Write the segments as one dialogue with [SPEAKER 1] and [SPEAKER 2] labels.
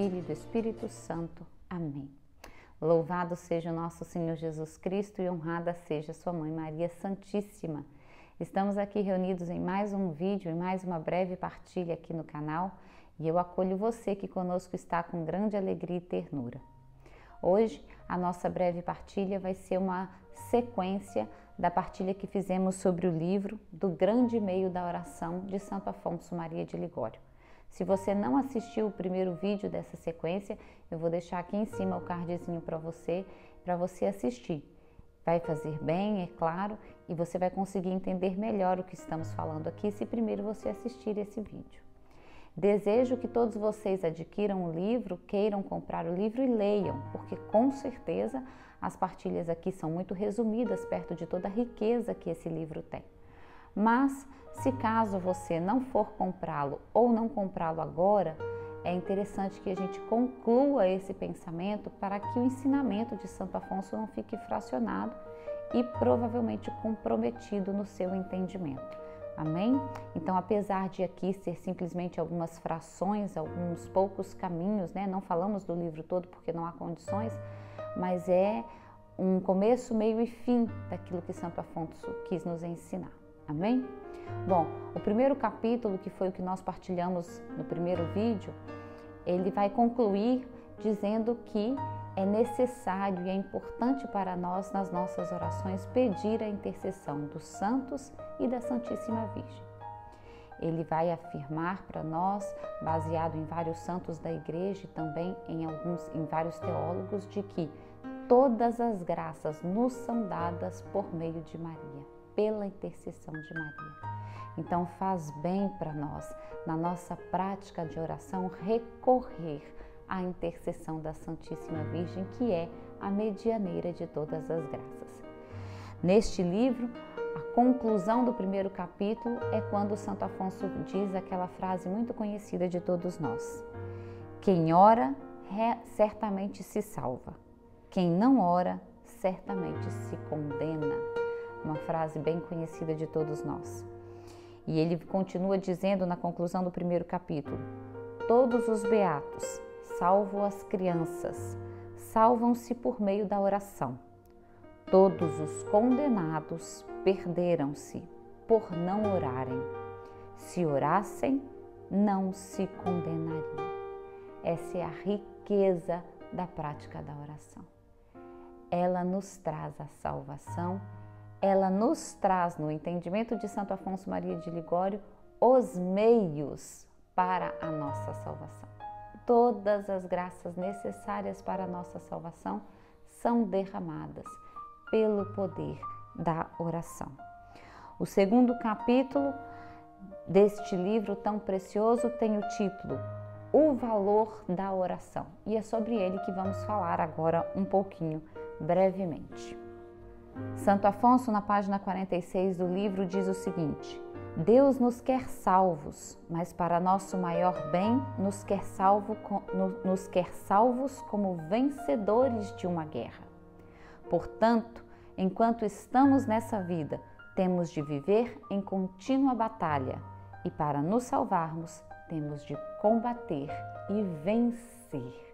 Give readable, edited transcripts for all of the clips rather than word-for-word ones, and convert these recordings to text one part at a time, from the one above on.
[SPEAKER 1] Filho e do Espírito Santo. Amém. Louvado seja o nosso Senhor Jesus Cristo e honrada seja sua Mãe Maria Santíssima. Estamos aqui reunidos em mais um vídeo e mais uma breve partilha aqui no canal e eu acolho você que conosco está com grande alegria e ternura. Hoje a nossa breve partilha vai ser uma sequência da partilha que fizemos sobre o livro do Grande Meio da Oração de Santo Afonso Maria de Ligório. Se você não assistiu o primeiro vídeo dessa sequência, eu vou deixar aqui em cima o cardzinho para você assistir. Vai fazer bem, é claro, e você vai conseguir entender melhor o que estamos falando aqui se primeiro você assistir esse vídeo. Desejo que todos vocês adquiram o livro, queiram comprar o livro e leiam, porque com certeza as partilhas aqui são muito resumidas perto de toda a riqueza que esse livro tem. Mas, se caso você não for comprá-lo ou não comprá-lo agora, é interessante que a gente conclua esse pensamento para que o ensinamento de Santo Afonso não fique fracionado e provavelmente comprometido no seu entendimento. Amém? Então, apesar de aqui ser simplesmente algumas frações, alguns poucos caminhos, né? Não falamos do livro todo porque não há condições, mas é um começo, meio e fim daquilo que Santo Afonso quis nos ensinar. Amém? Bom, o primeiro capítulo, que foi o que nós partilhamos no primeiro vídeo, ele vai concluir dizendo que é necessário e é importante para nós, nas nossas orações, pedir a intercessão dos santos e da Santíssima Virgem. Ele vai afirmar para nós, baseado em vários santos da Igreja e também em vários teólogos, de que todas as graças nos são dadas por meio de Maria, pela intercessão de Maria. Então faz bem para nós, na nossa prática de oração, recorrer à intercessão da Santíssima Virgem, que é a medianeira de todas as graças. Neste livro, a conclusão do primeiro capítulo é quando Santo Afonso diz aquela frase muito conhecida de todos nós: quem ora certamente se salva, quem não ora certamente se condena. Uma frase bem conhecida de todos nós. E ele continua dizendo na conclusão do primeiro capítulo: todos os beatos, salvo as crianças, salvam-se por meio da oração. Todos os condenados perderam-se por não orarem. Se orassem, não se condenariam. Essa é a riqueza da prática da oração. Ela nos traz a salvação. Ela nos traz, no entendimento de Santo Afonso Maria de Ligório, os meios para a nossa salvação. Todas as graças necessárias para a nossa salvação são derramadas pelo poder da oração. O segundo capítulo deste livro tão precioso tem o título O Valor da Oração, e é sobre ele que vamos falar agora um pouquinho, brevemente. Santo Afonso, na página 46 do livro, diz o seguinte: Deus nos quer salvos, mas para nosso maior bem nos quer salvos como vencedores de uma guerra. Portanto, enquanto estamos nessa vida, temos de viver em contínua batalha e para nos salvarmos, temos de combater e vencer.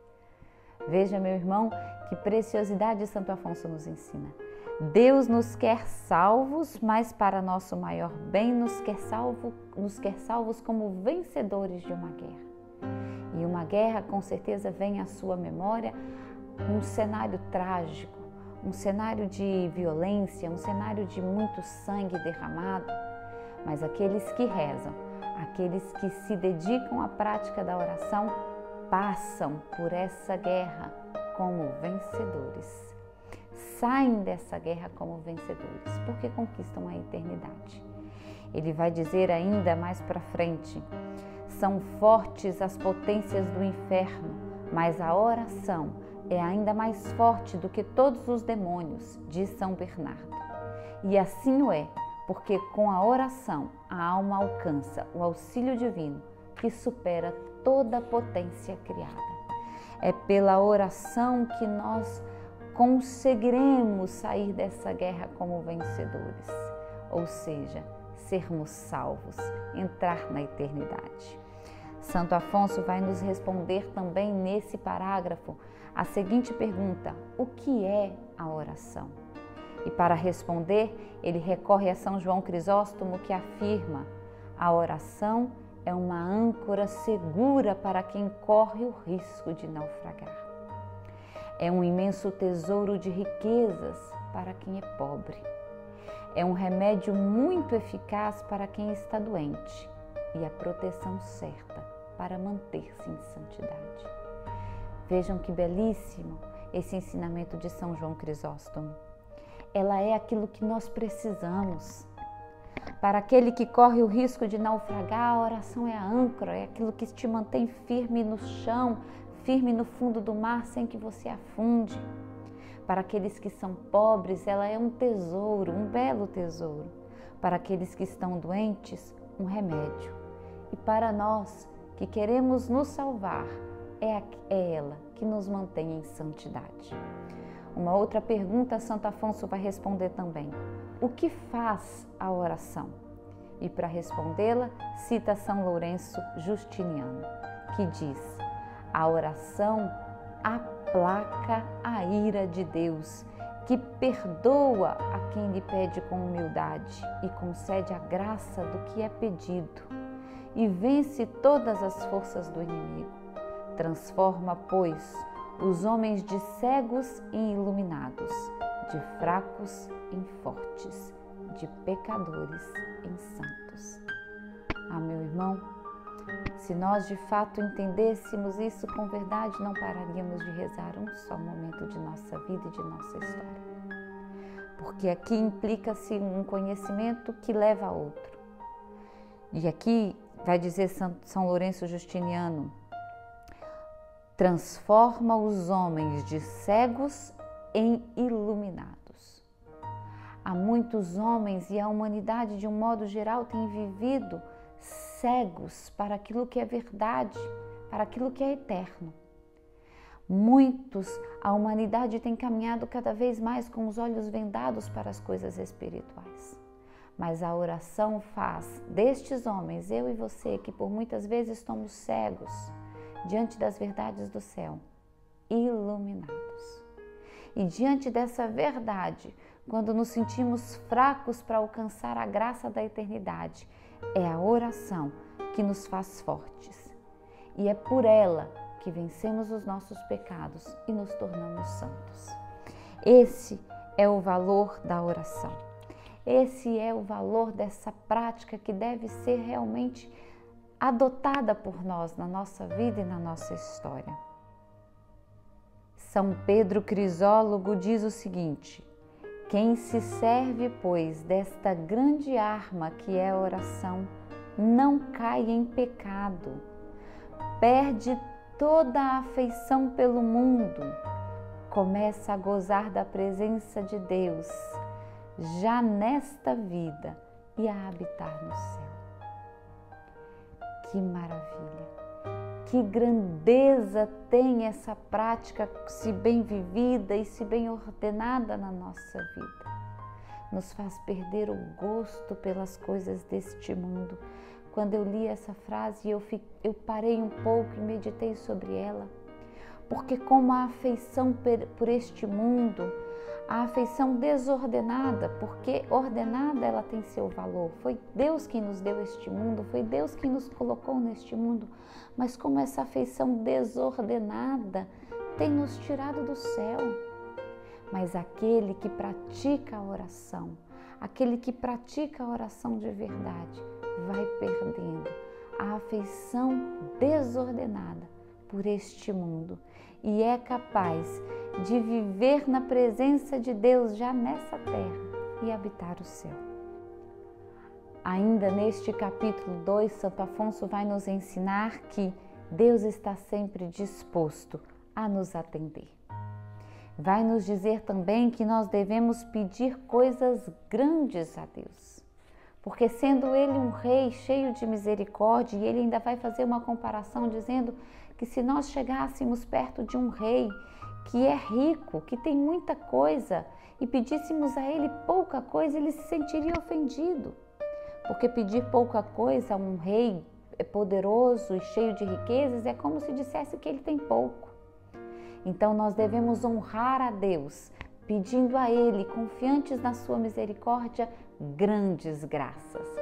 [SPEAKER 1] Veja, meu irmão, que preciosidade Santo Afonso nos ensina. Deus nos quer salvos, mas para nosso maior bem nos quer salvos como vencedores de uma guerra. E uma guerra, com certeza, vem à sua memória um cenário trágico, um cenário de violência, um cenário de muito sangue derramado. Mas aqueles que rezam, aqueles que se dedicam à prática da oração, passam por essa guerra como vencedores. Saem dessa guerra como vencedores, porque conquistam a eternidade. Ele vai dizer ainda mais para frente: são fortes as potências do inferno, mas a oração é ainda mais forte do que todos os demônios, diz São Bernardo. E assim o é, porque com a oração a alma alcança o auxílio divino que supera toda a potência criada. É pela oração que nós conseguiremos sair dessa guerra como vencedores, ou seja, sermos salvos, entrar na eternidade. Santo Afonso vai nos responder também nesse parágrafo a seguinte pergunta: o que é a oração? E para responder, ele recorre a São João Crisóstomo, que afirma: a oração é uma âncora segura para quem corre o risco de naufragar. É um imenso tesouro de riquezas para quem é pobre. É um remédio muito eficaz para quem está doente e a proteção certa para manter-se em santidade. Vejam que belíssimo esse ensinamento de São João Crisóstomo. Ela é aquilo que nós precisamos. Para aquele que corre o risco de naufragar, a oração é a âncora, é aquilo que te mantém firme no chão, firme no fundo do mar, sem que você afunde. Para aqueles que são pobres, ela é um tesouro, um belo tesouro. Para aqueles que estão doentes, um remédio. E para nós que queremos nos salvar, é ela que nos mantém em santidade. Uma outra pergunta, Santo Afonso vai responder também: o que faz a oração? E para respondê-la, cita São Lourenço Justiniano, que diz: a oração aplaca a ira de Deus, que perdoa a quem lhe pede com humildade e concede a graça do que é pedido, e vence todas as forças do inimigo. Transforma, pois, os homens de cegos em iluminados, de fracos em fortes, de pecadores em santos. Ah, meu irmão, se nós de fato entendêssemos isso com verdade, não pararíamos de rezar um só momento de nossa vida e de nossa história. Porque aqui implica-se um conhecimento que leva a outro. E aqui vai dizer São Lourenço Justiniano: transforma os homens de cegos em iluminados. Há muitos homens e a humanidade de um modo geral tem vivido cegos para aquilo que é verdade, para aquilo que é eterno. A humanidade tem caminhado cada vez mais com os olhos vendados para as coisas espirituais. Mas a oração faz destes homens, eu e você, que por muitas vezes estamos cegos diante das verdades do céu, iluminados. E diante dessa verdade, quando nos sentimos fracos para alcançar a graça da eternidade, é a oração que nos faz fortes. E é por ela que vencemos os nossos pecados e nos tornamos santos. Esse é o valor da oração. Esse é o valor dessa prática que deve ser realmente adotada por nós na nossa vida e na nossa história. São Pedro Crisólogo diz o seguinte: quem se serve, pois, desta grande arma que é a oração, não cai em pecado, perde toda a afeição pelo mundo, começa a gozar da presença de Deus já nesta vida e a habitar no céu. Que maravilha! Que grandeza tem essa prática, se bem vivida e se bem ordenada na nossa vida. Nos faz perder o gosto pelas coisas deste mundo. Quando eu li essa frase, eu parei um pouco e meditei sobre ela. Porque como a afeição por este mundo, a afeição desordenada, porque ordenada ela tem seu valor. Foi Deus quem nos deu este mundo, foi Deus quem nos colocou neste mundo. Mas como essa afeição desordenada tem nos tirado do céu. Mas aquele que pratica a oração, aquele que pratica a oração de verdade, vai perdendo a afeição desordenada por este mundo e é capaz de viver na presença de Deus já nessa terra e habitar o céu. Ainda neste capítulo 2, Santo Afonso vai nos ensinar que Deus está sempre disposto a nos atender. Vai nos dizer também que nós devemos pedir coisas grandes a Deus, porque sendo Ele um rei cheio de misericórdia, e Ele ainda vai fazer uma comparação dizendo que se nós chegássemos perto de um rei que é rico, que tem muita coisa, e pedíssemos a Ele pouca coisa, Ele se sentiria ofendido, porque pedir pouca coisa a um rei poderoso e cheio de riquezas, é como se dissesse que ele tem pouco. Então nós devemos honrar a Deus, pedindo a Ele, confiantes na sua misericórdia, grandes graças,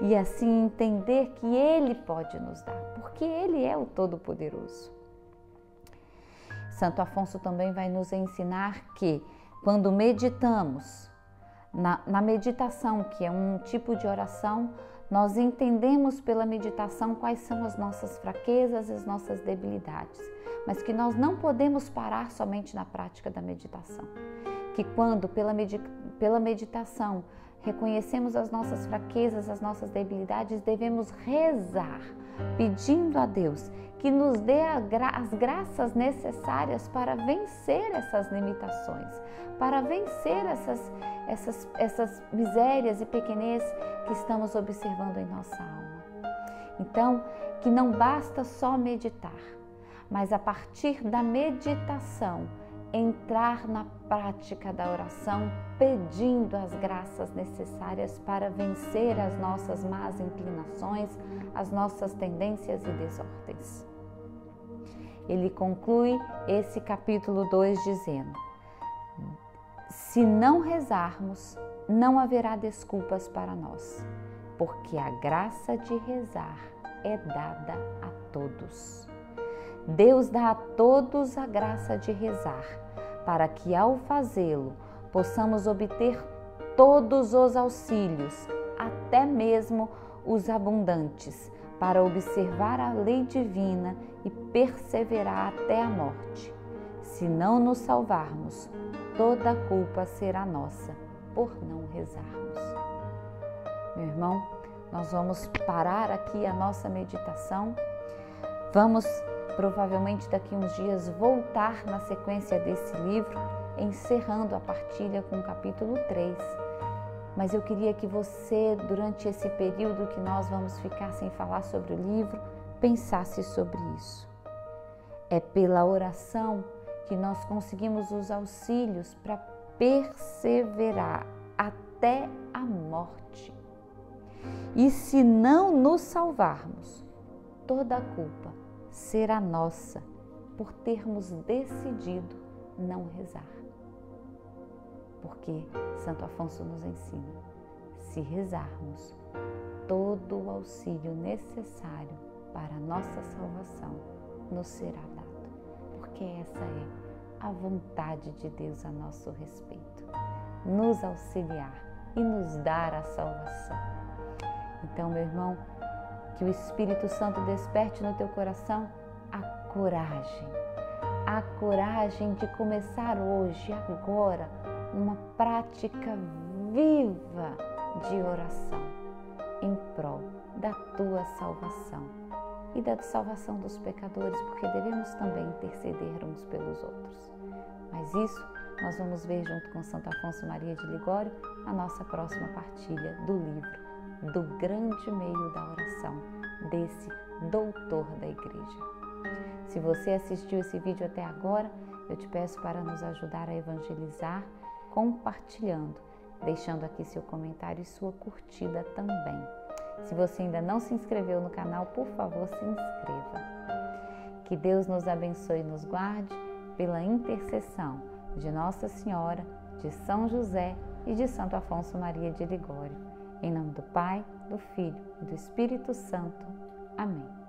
[SPEAKER 1] e assim entender que Ele pode nos dar, porque Ele é o Todo-Poderoso. Santo Afonso também vai nos ensinar que quando meditamos, na meditação, que é um tipo de oração, nós entendemos pela meditação quais são as nossas fraquezas e as nossas debilidades, mas que nós não podemos parar somente na prática da meditação. Que quando pela meditação reconhecemos as nossas fraquezas, as nossas debilidades, devemos rezar, pedindo a Deus que nos dê as graças necessárias para vencer essas limitações, para vencer essas misérias e pequenez que estamos observando em nossa alma. Então, que não basta só meditar, mas a partir da meditação, entrar na prática da oração, pedindo as graças necessárias para vencer as nossas más inclinações, as nossas tendências e desordens. Ele conclui esse capítulo 2 dizendo: se não rezarmos, não haverá desculpas para nós, porque a graça de rezar é dada a todos. Deus dá a todos a graça de rezar, para que ao fazê-lo possamos obter todos os auxílios, até mesmo os abundantes, para observar a lei divina e perseverar até a morte. Se não nos salvarmos, toda a culpa será nossa por não rezarmos. Meu irmão, nós vamos parar aqui a nossa meditação. Vamos provavelmente daqui uns dias voltar na sequência desse livro, encerrando a partilha com o capítulo 3. Mas eu queria que você, durante esse período que nós vamos ficar sem falar sobre o livro, pensasse sobre isso. É pela oração que nós conseguimos os auxílios para perseverar até a morte. E se não nos salvarmos, toda a culpa será nossa por termos decidido não rezar. Porque Santo Afonso nos ensina, se rezarmos, todo o auxílio necessário para a nossa salvação nos será dado, porque essa é a vontade de Deus a nosso respeito, nos auxiliar e nos dar a salvação. Então, meu irmão, que o Espírito Santo desperte no teu coração a coragem de começar hoje, agora, uma prática viva de oração em prol da tua salvação e da salvação dos pecadores, porque devemos também interceder uns pelos outros. Mas isso nós vamos ver junto com Santo Afonso Maria de Ligório a nossa próxima partilha do livro do grande meio da oração, desse doutor da Igreja. Se você assistiu esse vídeo até agora, eu te peço para nos ajudar a evangelizar, compartilhando, deixando aqui seu comentário e sua curtida também. Se você ainda não se inscreveu no canal, por favor, se inscreva. Que Deus nos abençoe e nos guarde pela intercessão de Nossa Senhora, de São José e de Santo Afonso Maria de Ligório. Em nome do Pai, do Filho e do Espírito Santo. Amém.